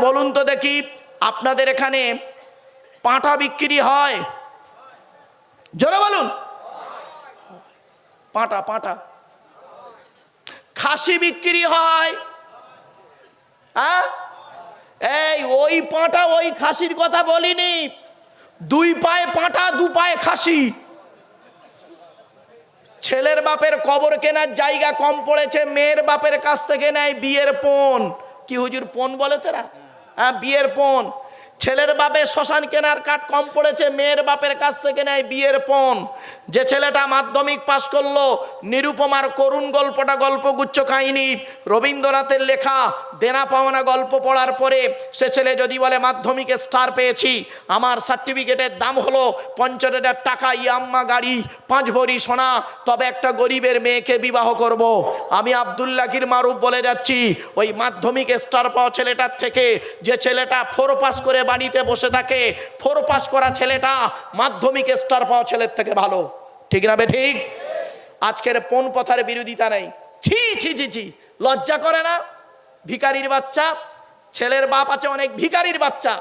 বলুন তো দেখি, আপনাদের এখানে পাঁঠা বিক্রি হয়? জোরে বলুন। পাঁঠা পাঁঠা। খাসি বিক্রি হয়? হ্যাঁ, এই ওই পাঁঠা ওই খাসির কথা বলিনি, দুই পায়ে পাঁঠা দু পায়ে খাসি। ছেলের বাপের কবর কেনার জায়গা কম পড়েছে, মেয়ের বাপের কাছ থেকে নেয় বিয়ের পণ। কি হুজুর পণ বলে তোরা? হ্যাঁ, বিয়ের পণ। ছেলের বাপের শ্মশান কেনার কাঠ কম পড়েছে, মেয়ের বাপের কাছ থেকে নেয় বিয়ের পণ। যে ছেলেটা মাধ্যমিক পাশ করলো, নিরুপমার করুণ গল্পটা গল্পগুচ্ছ কাহিনী, রবীন্দ্রনাথের লেখা দেনা পাওনা গল্প পড়ার পরে সে ছেলে যদি বলে মাধ্যমিকে স্টার পেয়েছি, আমার সার্টিফিকেটের দাম হলো 50,000 টাকা, ইয়াম্মা গাড়ি, 5 ভরি সোনা, তবে একটা গরিবের মেয়েকে বিবাহ করব। আমি আব্দুল্লাহির মারুফ বলে যাচ্ছি, ওই মাধ্যমিক স্টার পাওয়া ছেলেটার থেকে যে ছেলেটা 4 পাস করে বাড়িতে বসে থাকে, 4 পাস করা ছেলেটা মাধ্যমিক স্টার পাওয়া ছেলের থেকে ভালো। ঠিক না বে ঠিক? আজকের পণ পথার বিরোধিতা নেই। ছি ছি ছি ছি, লজ্জা করে না? ভিখারির বাচ্চা, ছেলের বাপ আছে অনেক ভিখারির বাচ্চা।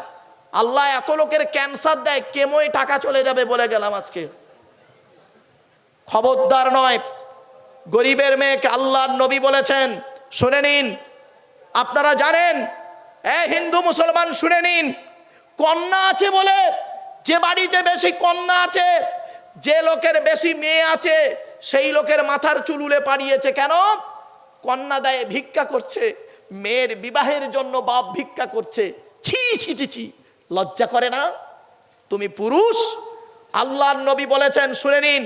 আল্লাহ এত লোকের ক্যান্সার দেয়, কেমোয় টাকা চলে যাবে বলে গেলাম আজকে। খবরদার নয়, গরিবের মেয়েকে আল্লাহর নবী বলেছেন, শুনে নিন। আপনারা জানেন, হিন্দু মুসলমান শুনে নিন, কন্যা আছে বলে, যে বাড়িতে বেশি কন্যা আছে, যে লোকের বেশি মেয়ে আছে, সেই লোকের মাথার চুল উলে পাড়িয়েছে। কেন? কন্যা দেয়, ভিক্ষা করছে, মেয়ের বিবাহের জন্য বাপ ভিক্ষা করছে। ছি ছি ছি ছি, লজ্জা করে না? তুমি পুরুষ। আল্লাহর নবী বলেছেন, শুনে নিন,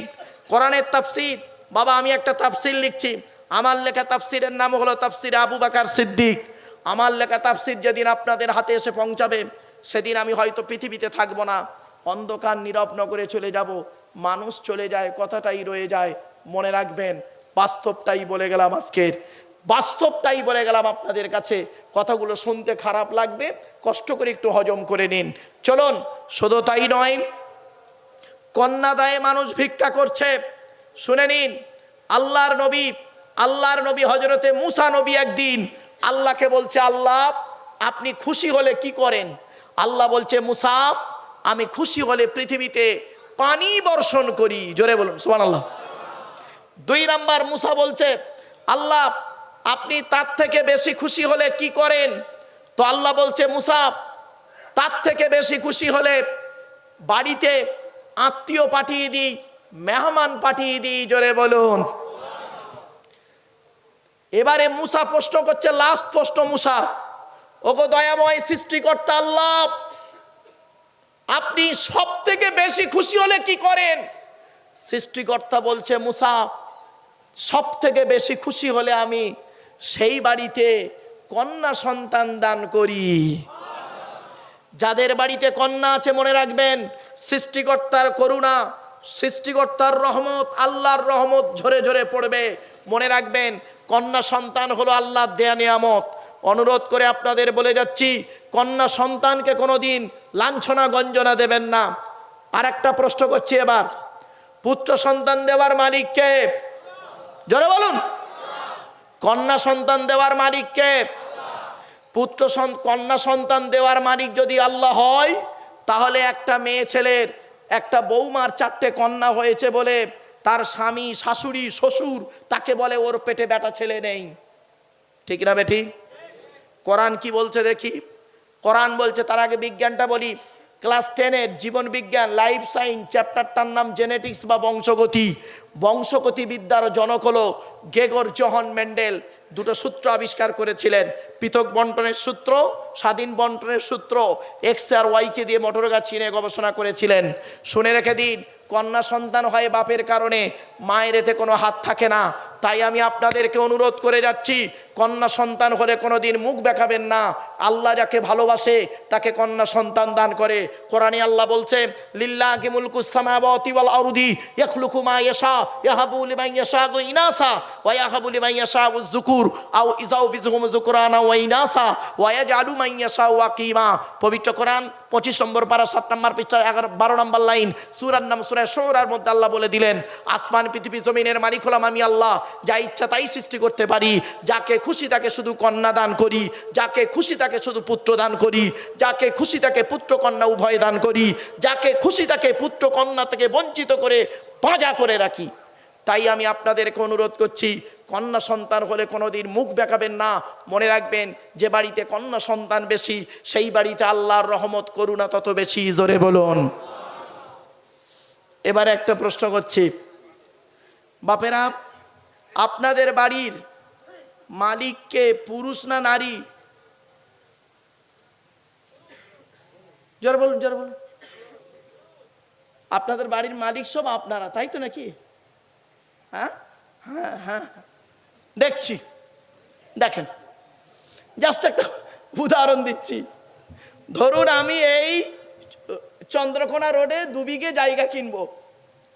কোরআনের তাফসীর। বাবা, আমি একটা তাফসীর লিখছি, আমার লেখা তাফসীরের নাম হলো তাফসীর আবু বকর সিদ্দিক। আমার লেখা তাফসীর যেদিন আপনাদের হাতে এসে পৌঁছাবে, সেদিন আমি হয়তো পৃথিবীতে থাকবো না, অন্ধকার নীরব নগরে চলে যাব। মানুষ চলে যায়, কথাটাই রয়ে যায়। মনে রাখবেন, বাস্তবটাই বলে গেলাম আজকের, বাস্তবটাই বলে গেলাম আপনাদের কাছে। কথাগুলো শুনতে খারাপ লাগবে, কষ্ট করে একটু হজম করে নিন। চলুন, শুধু তাই নয়, কন্যা দায়ে মানুষ ভিক্ষা করছে। শুনে নিন, আল্লাহর নবী হযরতে মুসা নবী একদিন আল্লাহকে বলছে, আল্লাহ আপনি খুশি হলে কি করেন? আল্লাহ বলছে, মুসা আমি খুশি হলে পৃথিবীতে পানি বর্ষণ করি। জোরে বলুন সুবহানাল্লাহ। 2 নাম্বার, মুসা বলছে, আল্লাহ আপনি তার থেকে বেশি খুশি হলে কি করেন? তো আল্লাহ বলছে, মুসা তার থেকে বেশি খুশি হলে বাড়িতে আত্মীয় পাঠিয়ে দিই, মেহমান পাঠিয়ে দিই। জোরে বলুন। এবারে মুসা প্রশ্ন করছে, লাস্ট প্রশ্ন মুসার, ওগো দয়াময় সৃষ্টিকর্তা আল্লাহ, আপনি সব থেকে বেশি খুশি হলে কি করেন? সৃষ্টিকর্তা বলছে, মুসা সব থেকে বেশি খুশি হলে আমি সেই বাড়িতে কন্যা সন্তান দান করি। যাদের বাড়িতে কন্যা আছে মনে রাখবেন, সৃষ্টিকর্তার করুণা, সৃষ্টিকর্তার রহমত, আল্লাহর রহমত ঝরে ঝরে পড়বে। মনে রাখবেন, কন্যা সন্তান হলো আল্লাহর দেয়া নিয়ামত। অনুরোধ করে আপনাদের বলে যাচ্ছি, কন্যা সন্তানকে কোনোদিন লাঞ্ছনা গঞ্জনা দেবেন না। আর একটা প্রশ্ন করছি এবার, পুত্র সন্তান দেওয়ার মালিক কে? জোরে বলুন। কন্যা সন্তান দেওয়ার মালিক কে? কন্যা সন্তান দেওয়ার মালিক যদি আল্লাহ হয়, তাহলে একটা মেয়ে ছেলের, একটা বৌমার 4টে কন্যা হয়েছে বলে তার স্বামী, শাশুড়ি, শ্বশুর তাকে বলে ওর পেটে বেটা ছেলে নেই। ঠিক না বেটি? কোরআন কি বলছে দেখি। কোরআন বলছে, তার আগে বিজ্ঞানটা বলি। ক্লাস 10-এর জীবন বিজ্ঞান লাইফ সায়েন্স চ্যাপ্টারটার নাম জেনেটিক্স বা বংশগতি। বংশগতি বিদ্যার জনক হলো গ্রেগর জোহান মেন্ডেল। 2টো সূত্র আবিষ্কার করেছিলেন, পৃথক বন্টনের সূত্র, স্বাধীন বন্টনের সূত্র। এক্স আর ওয়াইকে দিয়ে মোটর গাছ চিনে গবেষণা করেছিলেন। শুনে রেখে দিন, কন্যা সন্তান হয় বাপের কারণে, মায়ের এতে কোনো হাত থাকে না। তাই আমি আপনাদেরকে অনুরোধ করে যাচ্ছি, কন্যা সন্তান হলে কোনোদিন মুখ দেখাবেন না। আল্লাহ যাকে ভালোবাসে তাকে কন্যা সন্তান দান করে। কোরআনে আল্লাহ বলছে, লিল্লাহি মুলকুস সামাওয়াতি ওয়াল আরদি ইয়াখলুকু মা ইয়াশা ইয়াহাবু লিমান ইয়াশাউ ইনাসা ওয়া ইয়াহাবু লিমান ইয়াশাউ যুকুর আও ইজাউবিজুহুম যুকরানা ওয়া ইনাসা ওয়া ইয়াজআলু মান ইয়াশাউ আকিমা। পবিত্র কোরআন 25 নম্বর পারা 7 নম্বর পৃষ্ঠা 12 নম্বর লাইন, সূরার নাম সূরা শুরার মধ্যে আল্লাহ বলে দিলেন, আসমান পৃথিবী জমিনের মালিক হলাম আমি আল্লাহ, যা ইচ্ছা তাই সৃষ্টি করতে পারি, যাকে খুশি তাকে শুধু কন্যা দান করি, যাকে খুশি তাকে শুধু পুত্র দান করি, যাকে খুশি তাকে পুত্র কন্যা উভয় দান করি, যাকে খুশি তাকে পুত্র কন্যা থেকে বঞ্চিত করে পাঁজা করে রাখি। তাই আমি আপনাদেরকে অনুরোধ করছি, কন্যা সন্তান হলে কোনোদিন মুখ দেখাবেন না। মনে রাখবেন, যে বাড়িতে কন্যা সন্তান বেশি সেই বাড়িতে আল্লাহর রহমত করুণা তত বেশি। জোরে বলুন। এবারে একটা প্রশ্ন করছি, বাপেরা, আপনাদের বাড়ির মালিককে পুরুষ না নারী? জোরে বলুন, জোরে বলুন। আপনাদের বাড়ির মালিক সব আপনারা, তাই তো নাকি? হ্যাঁ হ্যাঁ হ্যাঁ, দেখছি। দেখেন, জাস্ট একটা উদাহরণ দিচ্ছি। ধরুন আমি এই চন্দ্রকোনা রোডে 2 বিঘে জায়গা কিনবো,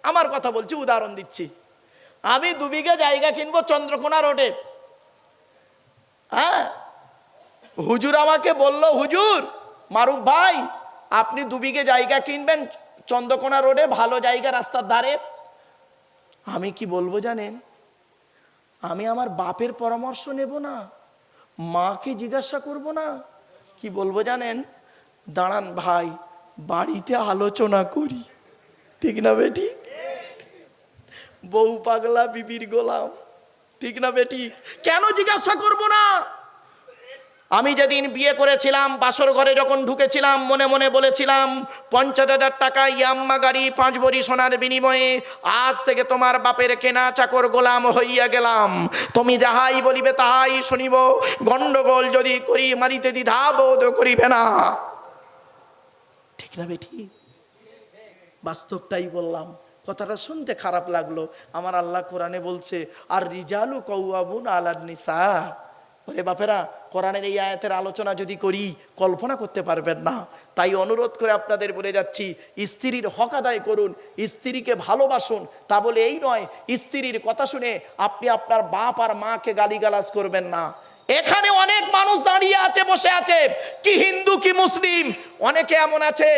আমার কথা বলছি, উদাহরণ দিচ্ছি। আমি 2 বিঘে জায়গা কিনবো চন্দ্রকোনা রোডে। হ্যাঁ, হুজুর আমাকে বলল, হুজুর মারুফ ভাই আপনি 2 বিঘে জায়গা কিনবেন চন্দ্রকোনা রোডে, ভালো জায়গা, রাস্তার ধারে। আমি কি বলবো জানেন? আমি আমার বাপের পরামর্শ নেব না, মাকে জিজ্ঞাসা করব না। কি বলবো জানেন? দাঁড়ান ভাই, বাড়িতে আলোচনা করি। ঠিক না বেটি? বউ পাগলা বিবির গোলাম, ঠিক না বেটি? কেন জিজ্ঞাসা করব না? আমি যেদিন বিয়ে করেছিলাম, বাসর ঘরে যখন ঢুকেছিলাম, মনে মনে বলেছিলাম 50,000 টাকা ইয়াম্মা গাড়ি 5 ভরি সোনার বিনিময়ে আজ থেকে তোমার বাপের কেনা চাকর গোলাম হইয়া গেলাম। তুমি যাহাই বলিবে তাহাই শুনিব, গন্ডগোল যদি করি মারিতে দ্বিধা বোধ করিবে না। ঠিক না বেটি? বাস্তবটাই বললাম। কথাটা শুনতে খারাপ লাগলো। আমার আল্লাহ কোরআনে বলছে, আর রিজালু কাওয়াবুন আলান নিসা। ওরে বাপেরা, কোরআনের এই আয়াতের আলোচনা যদি করি কল্পনা করতে পারবেন না। তাই অনুরোধ করে আপনাদের বলে যাচ্ছি, স্ত্রীর হক আদায় করুন, স্ত্রীকে ভালোবাসুন। তা বলে এই নয় স্ত্রীর কথা শুনে আপনি আপনার বাপ আর মাকে গালিগালাজ করবেন না। এখানে অনেক মানুষ দাঁড়িয়ে আছে, বসে আছে, কি হিন্দু কি মুসলিম, অনেকে এমন আছে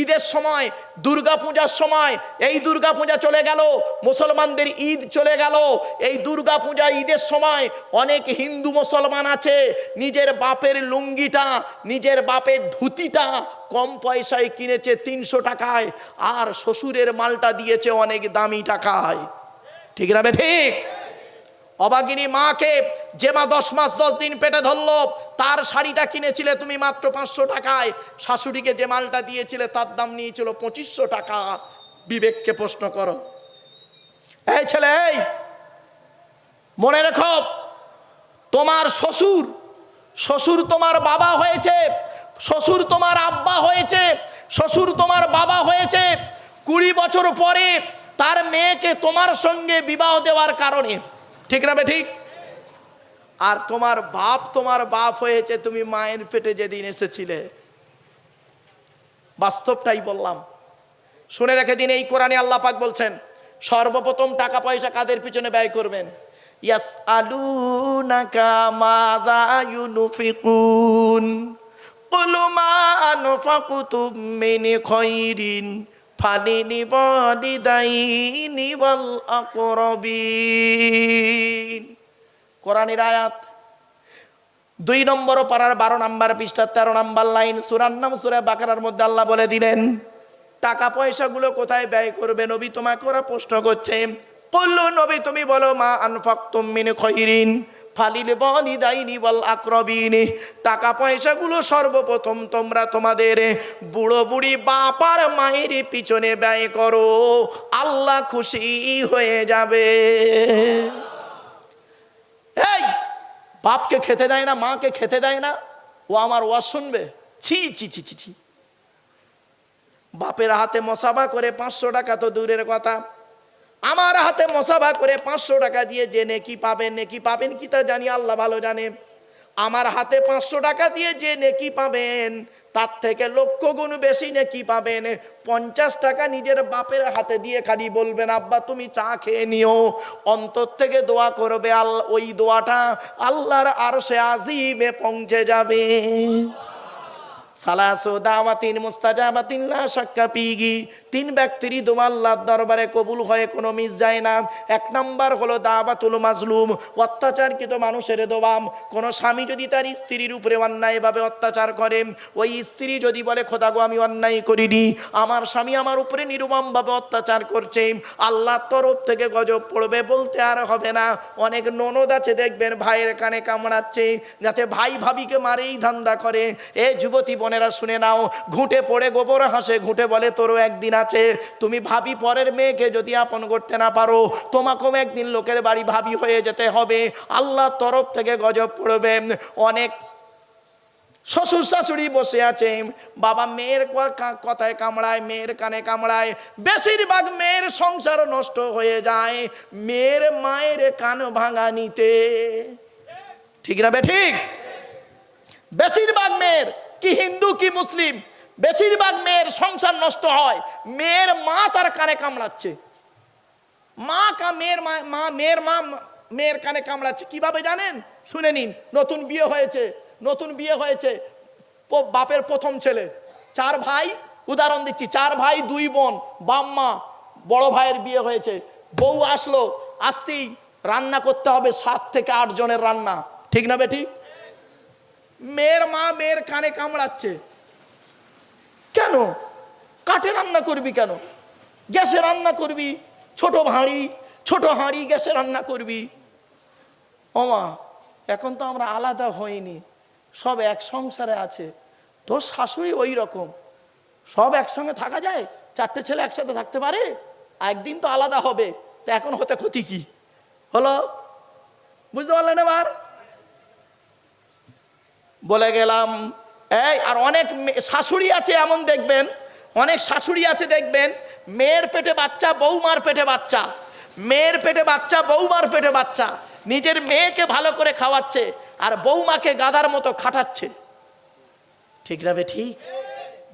ঈদের সময়, দুর্গা পূজার সময়, এই দুর্গা পূজা চলে গেল, মুসলমানদের ঈদ চলে গেল, এই দুর্গা পূজা ঈদের সময় অনেক হিন্দু মুসলমান আছে নিজের বাপের লুঙ্গিটা, নিজের বাপের ধুতিটা কম পয়সায় কিনেছে 300 টাকায়, আর শ্বশুরের মালটা দিয়েছে অনেক দামি টাকায়। ঠিক না বে ঠিক? অবাগিনী মাকে যে মা 10 মাস 10 দিন পেটে ধরলো, তার শাড়িটা কিনেছিলে তুমি মাত্র 500 টাকায়, শাশুড়িকে যে মালটা দিয়েছিলে তার দাম নিয়েছিল 2500 টাকা। বিবেককে প্রশ্ন করো। এই ছেলে, এই মনে রেখো, তোমার শ্বশুর, শ্বশুর তোমার বাবা হয়েছে, শ্বশুর তোমার আব্বা হয়েছে, শ্বশুর তোমার বাবা হয়েছে 20 বছর পরে তার মেয়েকে তোমার সঙ্গে বিবাহ দেওয়ার কারণে। ঠিক না বে ঠিক? আর তোমার বাপ হয়েছে তুমি মায়ের পেটে যেদিন এসেছিলে। বাস্তবটাই বললাম, শুনে রেখে দিন। এই কোরআনে আল্লাহ পাক বলছেন, সর্বপ্রথম টাকা পয়সা কাদের পিছনে ব্যয় করবেন? ইয়াসআলুনাকা মাযা ইউনফিকুন কুল মা আনফাকুতুম মিন খায়রিন ফালিওয়ালিদাইনি ওয়াল আকরাবিন। কোরআনের আয়াত, 2 নম্বর পারার 12 নম্বর পৃষ্ঠা 13 নম্বর লাইন, সূরার নাম সূরা বাকারার মধ্যে আল্লাহ বলে দিলেন, টাকা পয়সাগুলো কোথায় ব্যয় করবে? নবী তোমাকে ওরা প্রশ্ন করছে। বললো, নবী তুমি বলো, মা আনফাকতুম মিন খায়রিন ফালিওয়ালিদাইনি ওয়াল আকরাবিন। টাকা পয়সাগুলো সর্বপ্রথম তোমরা তোমাদের বুড়ো বুড়ি বাপ আর মায়ের পিছনে ব্যয় করো, আল্লাহ খুশি হয়ে যাবে। এই বাপকে খেতে দেয় না, মাকে খেতে দেয় না, ও আমার ওয়াজ শুনবে? ছি ছি ছি ছি ছি। বাপের হাতে মসাবা করে 500 টাকা তো দূরের কথা, আমার হাতে মসাবা করে 500 টাকা দিয়ে যে নেকি পাবেন, নেকি পাবেন কি তা জানি আল্লাহ ভালো জানে। আমার হাতে 500 টাকা দিয়ে যে নেকি পাবেন তার থেকে লক্ষ গুণ বেশি নেকি পাবেন 50 টাকা নিজের বাপের হাতে দিয়ে খালি বলবেন, আব্বা তুমি চা খেয়ে নিও, অন্তর থেকে দোয়া করবে, আল্লাহ ওই দোয়াটা আল্লাহর আরশে আজিমে পৌঁছে যাবে। সালাসু দাওয়াতিন মুস্তাজাবাতিন লা শাক্কা ফিহি, তিন ব্যক্তিরই দোয়া আল্লাহর দরবারে কবুল হয়ে কোনো মিস যায় না। এক নাম্বার হলো দাওয়াতুল মাজলুম, অত্যাচারকৃত মানুষের দোয়া। কোনো স্বামী যদি তার স্ত্রীর উপরে অন্যায়ভাবে অত্যাচার করে, ওই স্ত্রী যদি বলে খোদা গো আমি অন্যায় করিনি, আমার স্বামী আমার উপরে নির্মমভাবে অত্যাচার করছে, আল্লাহর তরফ থেকে গজব পড়বে, বলতে আর হবে না। অনেক ননদ আছে দেখবেন ভাইয়ের কানে কামড়াচ্ছে যাতে ভাই ভাবিকে মারেই ধান্দা করে। এ যুবতী বোনেরা শুনে নাও, ঘুঁটে পড়ে গোবর হাসে, ঘুঁটে বলে তোরও একদিন আছে। তুমি ভাবি পরের মেয়েকে যদি আপন করতে না পারো, তোমাকেও একদিন লোকের বাড়ি ভাবি হয়ে যেতে হবে, আল্লাহর তরফ থেকে গজব পড়বে। অনেক শ্বশুর শাশুড়ি বসে আছে, বাবা মেয়ের কথায় কামড়ায়, মেয়ের কানে কামড়ায়, বেশিরভাগ মেয়ের সংসার নষ্ট হয়ে যায় মেয়ের মায়ের কান ভাঙা নিতে। ঠিক না বে ঠিক? বেশিরভাগ মেয়ের, কি হিন্দু কি মুসলিম, বেশিরভাগ মেয়ের সংসার নষ্ট হয় মেয়ের মা তার কানে কামড়াচ্ছে। মেয়ের কানে কামড়াচ্ছে কিভাবে জানেন? শুনে নিন। নতুন বিয়ে হয়েছে, বাপের প্রথম ছেলে, 4 ভাই, উদাহরণ দিচ্ছি, 4 ভাই 2 বোন, বাম্মা, বড় ভাইয়ের বিয়ে হয়েছে। বউ আসলো, আসতেই রান্না করতে হবে 7 থেকে 8 জনের রান্না। ঠিক না বেটি? মেয়ের মা মেয়ের কানে কামড়াচ্ছে, কেন? কাঠে রান্না করবি কেন? গ্যাসে রান্না করবি, ছোট হাঁড়ি গ্যাসে রান্না করবি। ওমা, এখন তো আমরা আলাদা হইনি, সব এক সংসারে আছে। তোর শাশুড়ি ওই রকম, সব একসঙ্গে থাকা যায়? 4টে ছেলে একসাথে থাকতে পারে? একদিন তো আলাদা হবে, তো এখন হতে ক্ষতি কি হলো? বুঝতে পারলেন? এবার বলে গেলাম। এই আর অনেক শাশুড়ি আছে এমন দেখবেন, অনেক শাশুড়ি আছে দেখবেন, মেয়ের পেটে বাচ্চা, বৌমার পেটে বাচ্চা, মেয়ের পেটে বাচ্চা, বৌমার পেটে বাচ্চা, নিজের মেয়েকে ভালো করে খাওয়াচ্ছে আর বৌমাকে গাদার মতো খাটাচ্ছে। ঠিক না বে ঠিক?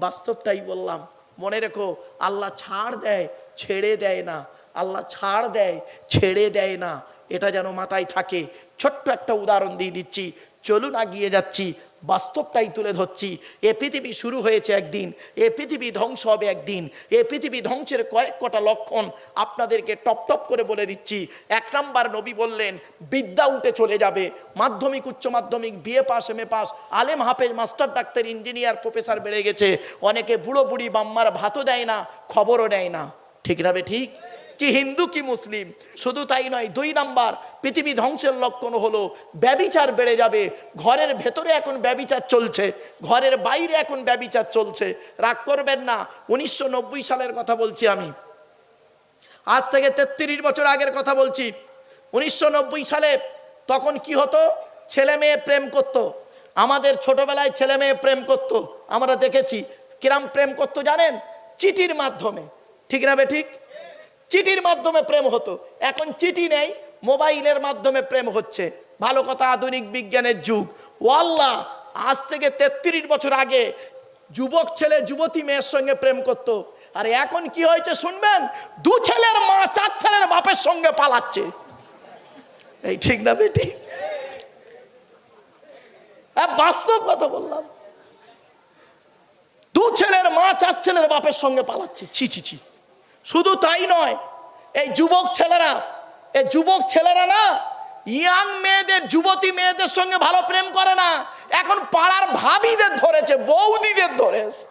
বাস্তবটাই বললাম। মনে রেখো, আল্লাহ ছাড় দেয় ছেড়ে দেয় না, আল্লাহ ছাড় দেয় ছেড়ে দেয় না, এটা যেন মাথায় থাকে। ছোট্ট একটা উদাহরণ দিয়ে দিচ্ছি, চলুন আগিয়ে যাচ্ছি, বাস্তবটাই তুলে ধরছি। এ পৃথিবী শুরু হয়েছে একদিন, এ পৃথিবী ধ্বংস হবে একদিন। এ পৃথিবী ধ্বংসের কটা লক্ষণ আপনাদেরকে টপ করে বলে দিচ্ছি। 1 নাম্বার, নবী বললেন বিদ্যা উঠে চলে যাবে। মাধ্যমিক, উচ্চ মাধ্যমিক, বিএ পাস, এমএ পাস, আলেম হাফেজ, মাস্টার, ডাক্তার, ইঞ্জিনিয়ার, প্রফেসর বেড়ে গেছে। অনেকে বুড়ো বুড়ি বাম্মার ভাতও দেয় না, খবরও নেয় না। ঠিক না বে ঠিক? কি হিন্দু কি মুসলিম। শুধু তাই নয়, 2 নাম্বার, পৃথিবী ধ্বংসের লক্ষণ হলো ব্যভিচার বেড়ে যাবে। ঘরের ভেতরে এখন ব্যভিচার চলছে, ঘরের বাইরে এখন ব্যভিচার চলছে। রাগ করবেন না, 1990 সালের কথা বলছি আমি, আজ থেকে 33 বছর আগের কথা বলছি। 1990 সালে তখন কি হতো? ছেলে মেয়ে প্রেম করত। আমাদের ছোটবেলায় ছেলে মেয়ে প্রেম করত, আমরা দেখেছি। কিরাম প্রেম করতো জানেন? চিঠির মাধ্যমে। ঠিক না বে ঠিক? চিঠির মাধ্যমে প্রেম হতো। এখন চিঠি নেই, মোবাইলের মাধ্যমে প্রেম হচ্ছে। ভালো কথা, আধুনিক বিজ্ঞানের যুগ। ওয়াল্লাহ, আজ থেকে 33 বছর আগে যুবক ছেলে যুবতী মেয়ের সঙ্গে প্রেম করত। আর এখন কি হয়েছে শুনবেন? 2 ছেলের মা 4 ছেলের বাপের সঙ্গে পালাচ্ছে। এই ঠিক না বেটি? বাস্তব কথা বললাম। 2 ছেলের মা 4 ছেলের বাপের সঙ্গে পালাচ্ছে। ছি ছি ছি। শুধু তাই নয়, এই যুবক ছেলেরা না, ইয়াং মেয়েদের, যুবতী মেয়েদের সঙ্গে ভালো প্রেম করে না, এখন পাড়ার ভাবিদের ধরেছে, বৌদিদের ধরেছে।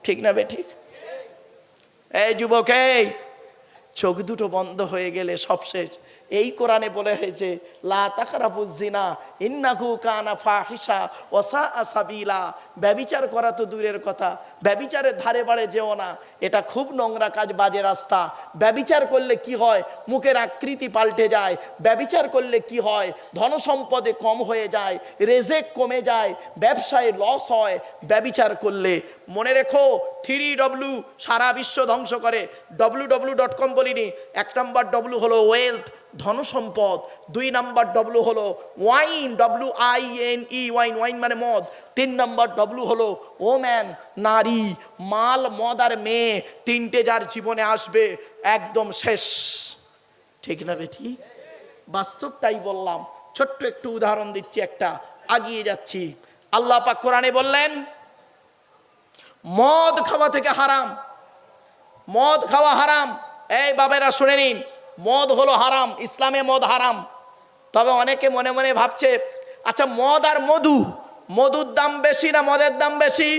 ঠিক না বে ঠিক? এই যুবক, এই চোখ দুটো বন্ধ হয়ে গেলে সব শেষ। এই কোরআনে বলে হয়েছে লা তাকরাবুজ জিনা ইন্নাহু কানা ফাহিশা ওয়া সাআ সাবিলা। ব্যভিচার করা তো দূরের কথা, ব্যভিচারের ধারে বাড়ে যেও না, এটা খুব নোংরা কাজ, বাজে রাস্তা। ব্যভিচার করলে কি হয়? মুখের আকৃতি পাল্টে যায়। ব্যভিচার করলে কি হয়? ধনসম্পদে কম হয়ে যায়, রেজেক কমে যায়, ব্যবসায় লস হয় ব্যভিচার করলে। মনে রেখো, 3W সারা বিশ্ব ধ্বংস করে। www.com বলিনি। 1 নাম্বার W হলো ওয়েলথ, ধনসম্পদ। 2 নাম্বার W হলো ওয়াইন, WINE, ওয়াইন মানে মদ। 3 নাম্বার W হলো ওম্যান, নারী। মাল, মদ আর মেয়ে, 3টে যার জীবনে আসবে একদম শেষ। ঠিক না বেটি? বাস্তবটাই বললাম। ছোট্ট একটু উদাহরণ দিচ্ছি, একটা আগিয়ে যাচ্ছি। আল্লাহ পাক কোরআনে বললেন মদ খাওয়া থেকে হারাম, মদ খাওয়া হারাম। এই বাবেরা শুনে নিন, মদ হলো হারাম, ইসলামে মদ হারাম। তবে অনেকে মনে মনে ভাবছে, আচ্ছা মদ আর মধু, মধুর দাম বেশি না মদের দাম বেশি?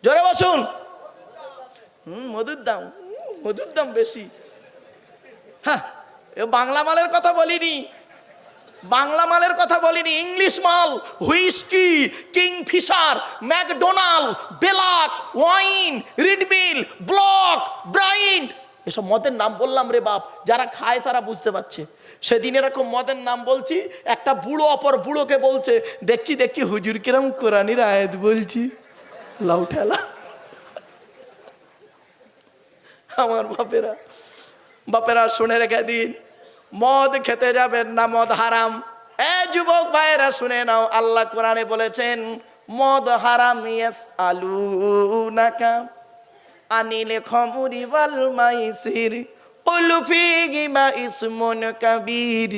জোরে বসুন। মধুর দাম বেশি। হ্যাঁ, বাংলা মালের কথা বলিনি, বাংলা মালের কথা বলিনি, ইংলিশ মাল, হুইস্কি, কিংফিশার, ম্যাকডোনাল্ড, বেলাক, ওয়াইন, রিডমিল, ব্লক, ব্রাইন, এসব মদের নাম বললাম রে বাপ। যারা খায় তারা বুঝতে পারছে। সেদিন এরকম মদের নাম বলছি, একটা বুড়ো অপর বুড়োকে বলছে, দেখছি হুজুর কিরম কোরআনের আয়াত বলছি, লাউ ঠেলা। আমার বাপেরা শুনে রেখে দিন, মদ খেতে যাবেন না, মদ হারাম। এ যুবক ভাইয়েরা শুনে নাও, আল্লাহ কোরআনে বলেছেন মদ হারাম। ইয়াসআলুনাকা আনিল খামরি ওয়াল মাইসির কুল ফীহিমা ইসমুন কাবীর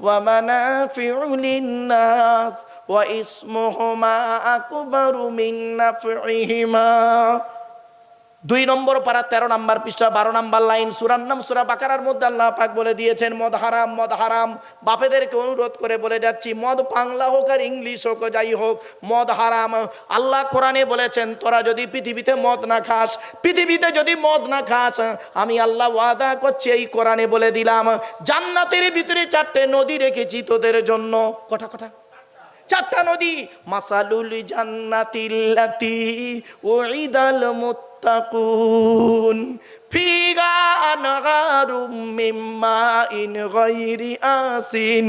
ওয়া মানাফিউ লিন-নাস ওয়া ইসমুহুমা আকবারু মিন নাফইহিমা। 2 নম্বর পারা 13 নম্বর পৃষ্ঠা 12 নম্বর লাইন, সূরার নাম সূরা বাকারার মধ্যে আল্লাহ পাক বলে দিয়েছেন মদ হারাম, মদ হারাম। বাপেদেরকে অনুরোধ করে বলে যাচ্ছি, মদ বাংলা হোক আর ইংলিশ হোক, যাই হোক, মদ হারাম। আল্লাহ কোরআনে বলেছেন, তোরা যদি পৃথিবীতে মদ না খাস, পৃথিবীতে যদি মদ না খাস, আমি আল্লাহ ওয়াদা করছি, এই কোরআনে বলে দিলাম, জান্নাতের ভিতরে 4টে নদী রেখেছি তোদের জন্য। কটা 4টা নদী। মাসালুল জান্নাতিল্লাতি উইদাল মুত্তাকুন ফিহা আনহারুম মিন মাইন গায়রি আসিন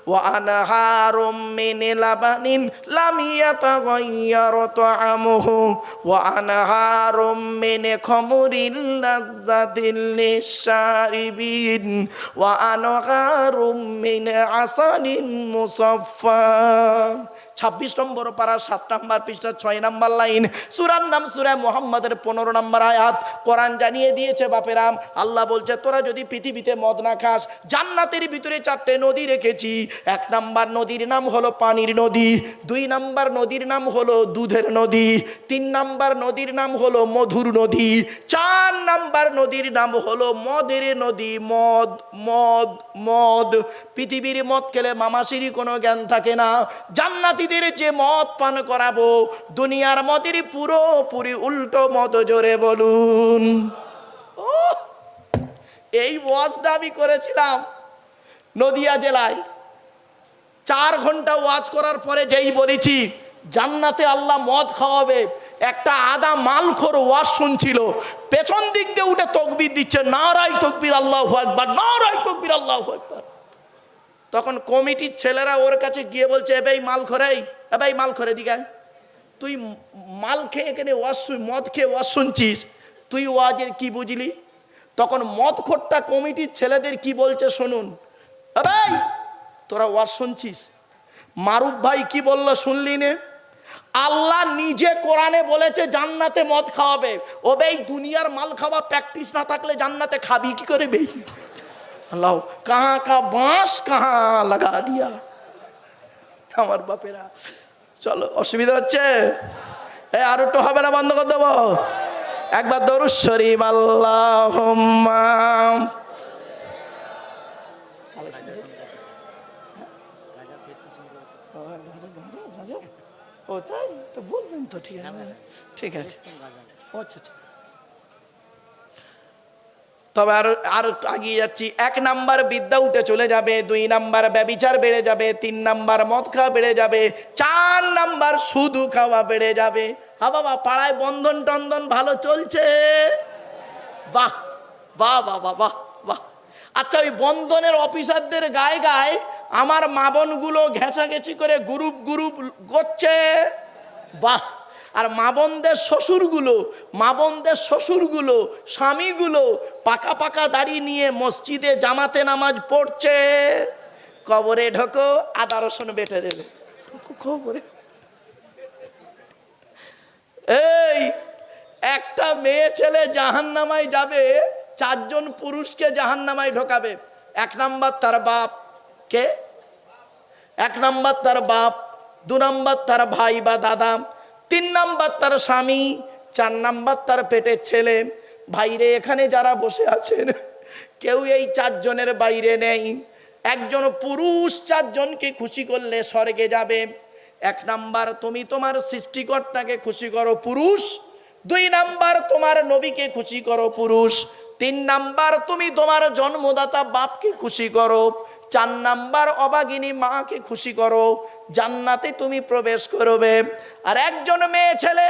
ওয়া আনহারুম মিন লাবানিন লাম ইয়াতাগায়্যার তা'আমুহু ওয়া আনহারুম মিন খামরিন লাযযাতিল লিশ-শারিবিন ওয়া আনহারুম মিন আসালিন মুসাফফা। 26 নম্বর পারা 7 নম্বর পৃষ্ঠা 6 নম্বর লাইন, সূরার নাম সূরা মুহাম্মাদের 15 নম্বর আয়াত। কোরআন জানিয়ে দিয়েছে বাপেরাম, আল্লাহ বলছে তোরা যদি পৃথিবীতে মদ না খাস, জান্নাতের ভিতরে 4টে নদী রেখেছি। 1 নম্বর নদীর নাম হলো পানির নদী, 2 নম্বর নদীর নাম হলো দুধের নদী, 3 নম্বর নদীর নাম হলো মধুর নদী, 4 নম্বর নদীর নাম হলো মদের নদী। মদ মদ মদ। পৃথিবীর মদ খেলে মামাসিরই কোনো জ্ঞান থাকে না। জান্নাতি যে মদ পান করাবো, দুনিয়ার মদের পুরোপুরি উল্টো মদ। জোরে বলুন। এই ওয়াজটা আমি করেছিলাম নদিয়া জেলায়। 4 ঘন্টা ওয়াজ করার পরে যেই বলেছি জান্নাতে আল্লাহ মদ খাওয়াবে, একটা আদা মালখোর ওয়াজ শুনছিল, পেছন দিক দিয়ে উঠে তাকবীর দিচ্ছে, নারায়ে তাকবীর আল্লাহু আকবার, নারায়ে তাকবীর আল্লাহু আকবার। তখন কমিটির ছেলেরা ওর কাছে গিয়ে বলছে, এ ভাই মাল খরে দিকে, তুই মাল খেয়ে এখানে মদ খেয়ে ওয়াজ শুনছিস, তুই ওয়াজের কি বুঝলি? তখন মদখোরটা কমিটির ছেলেদের কি বলছে শুনুন। এ ভাই তোরা ওয়াজ শুনছিস, মারুফ ভাই কি বললো শুনলি নে? আল্লাহ নিজে কোরআনে বলেছে জান্নাতে মদ খাওয়াবে। ও ভাই দুনিয়ার মাল খাওয়া প্র্যাকটিস না থাকলে জান্নাতে খাবি কি করে ভাই? আল্লাহ কাহা কা বাঁশ কাহা লাগা দিয়া। আমার বাপেরা চলো, অসুবিধা হচ্ছে? আর একটু হবে না, বন্ধ করে দেবো? একবার দরুদ শরীফ আল্লাহুম্মা। ও তাই তো বলবেন তো, ঠিক আছে ঠিক আছে। আচ্ছা, তবে আর আগিয়ে যাচ্ছি। 1 নাম্বার বিদ্যা উঠে চলে যাবে, 2 নাম্বার ব্যভিচার বেড়ে যাবে, 3 নাম্বার মদ খাওয়া বেড়ে যাবে, 4 নাম্বার শুধু খাওয়া বেড়ে যাবে। হ্যাঁ বাবা, পাড়ায় বন্ধন টন্ধন ভালো চলছে? বাহ বাহ বাহ বাহ বাহ বাহ। আচ্ছা, ওই বন্ধনের অফিসারদের গায়ে গায়ে আমার মা বোনগুলো ঘেঁষাঘেঁষি করে গ্রুপ করছে, বাহ। আর মা বোনদের শ্বশুরগুলো স্বামীগুলো পাকা দাড়ি নিয়ে মসজিদে জামাতে নামাজ পড়ছে। কবরে ঢোকো, আদা রসুন বেটে দেবে কবরে। এই একটা মেয়ে ছেলে জাহান্নামায় যাবে, 4 জন পুরুষকে জাহান্নামায় ঢোকাবে। 1 নাম্বার তার বাপ, কে? 1 নাম্বার তার বাপ, 2 নাম্বার তার ভাই বা দাদা, 3 নাম্বার তার স্বামী, 4 নাম্বার তার পেটের ছেলে, ভাইরে এখানে যারা বসে আছেন কেউ এই চারজনের বাইরে নেই। একজন পুরুষ চারজনকে খুশি করলে স্বর্গে যাবে। এক নাম্বার, তুমি তোমার সৃষ্টিকর্তাকে খুশি করো, পুরুষ। দুই নাম্বার, তোমার নবীকে খুশি করো, পুরুষ। তিন নাম্বার, তুমি তোমার জন্মদাতা বাপকে খুশি করো। চার নাম্বার, অভাগিনী মাকে খুশি করো, জান্নাতে তুমি প্রবেশ করবে। আর একজন মেয়ে ছেলে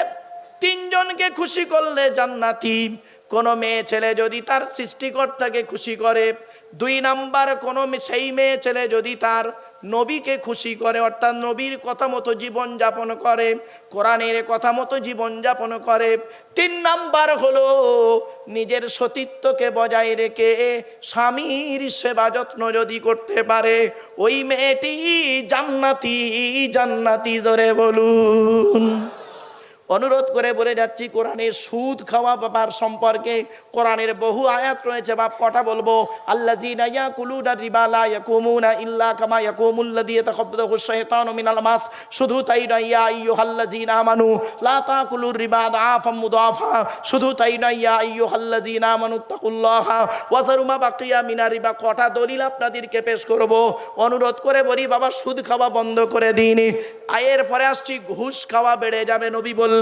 তিনজনকে খুশি করলে জান্নাতি। কোন মেয়ে ছেলে যদি তার সৃষ্টিকর্তাকে খুশি করে, দুই নাম্বার কোন সেই মেয়ে ছেলে যদি তার নবীকে খুশি করে, অর্থাৎ নবীর কথা মতো জীবন যাপন করে, কোরআনের কথা মতো জীবন যাপন করে, তিন নাম্বার হলো নিজের সতীত্বকে বজায় রেখে স্বামীর সেবা যত্ন যদি করতে পারে, ওই মেয়েটি জান্নাতি। জান্নাতি জোরে বলুন। অনুরোধ করে বলে যাচ্ছি, কোরআনের সুদ খাওয়া ব্যাপার সম্পর্কে কোরআনের বহু আয়াত রয়েছে। বাপ কটা বলবো? আল্লাযীনা ইয়াকুলুনা রিবা লা ইয়াকুমুনা ইল্লা কামা ইয়াকুমুল্লাযী ইয়াতাখাব্বাতুহু শাইতানু মিনাল মাস। শুধু তাই নয়, ইয়া আইয়ুহাল্লাযীনা আমানু লা তাকুলুর রিবা আদাফাম মুদাফা। শুধু তাই নয়, ইয়া আইয়ুহাল্লাযীনা আমানুত্তাকুল্লাহা ওয়া যারু মা বাকিয়া মিনার রিবা। কটা দলিল আপনাদেরকে পেশ করব। অনুরোধ করে বলি, বাবা সুদ খাওয়া বন্ধ করে দিন। আয়ের পরে আসছি, ঘুষ খাওয়া বেড়ে যাবে। নবী বললেন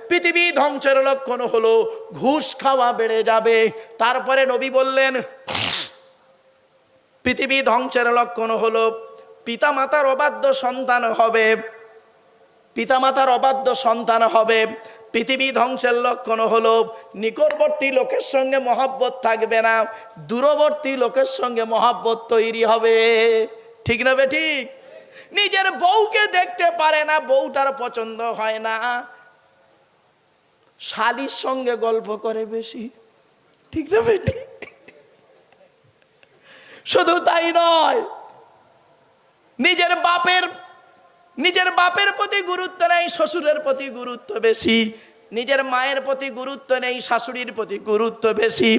পৃথিবী ধ্বংসের লক্ষণ হলো ঘুষ খাওয়া বেড়ে যাবে। তারপরে নবী বললেন পৃথিবী ধ্বংসের লক্ষণ হলো পিতামাতার অবাধ্য সন্তান হবে। পিতামাতার অবাধ্য সন্তান হবে। পৃথিবী ধ্বংসের লক্ষণ হলো নিকটবর্তী লোকের সঙ্গে মহব্বত থাকবে না, দূরবর্তী লোকের সঙ্গে মহব্বত তৈরি হবে। ঠিক না বেঠিক? নিজের বউকে দেখতে পারে না, বউটার পছন্দ হয় না, শালির সঙ্গে গল্প করে বেশি। ঠিক না বেঠিক? শুধু তাই নয়, নিজের বাপের প্রতি গুরুত্ব নেই, শ্বশুরের প্রতি গুরুত্ব বেশি। নিজের মায়ের প্রতি গুরুত্ব নেই, শাশুড়ির প্রতি গুরুত্ব বেশি।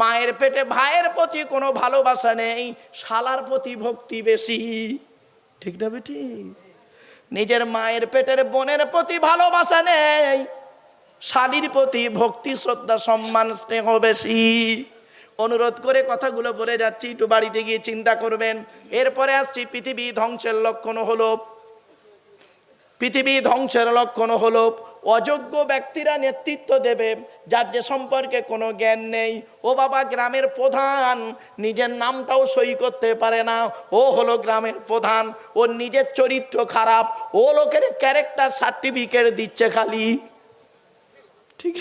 মায়ের পেটে ভাইয়ের প্রতি কোনো ভালোবাসা নেই, শালার প্রতি ভক্তি বেশি। ঠিক না বেটি? নিজের মায়ের পেটের বোনের প্রতি ভালোবাসা নেই, শালীর প্রতি ভক্তি শ্রদ্ধা সম্মান স্নেহ বেশি। অনুরোধ করে কথাগুলো বলে যাচ্ছি, একটু বাড়িতে গিয়ে চিন্তা করবেন। এরপরে আসছি, পৃথিবী ধ্বংসের লক্ষণ হলো অযোগ্য ব্যক্তিরা নেতৃত্ব দেবে, যার যে সম্পর্কে কোনো জ্ঞান নেই। ও বাবা, গ্রামের প্রধান নিজের নামটাও সই করতে পারে না, ও হলো গ্রামের প্রধান, ওর নিজের চরিত্র খারাপ, ও লোকের ক্যারেক্টার সার্টিফিকেট দিচ্ছে খালি।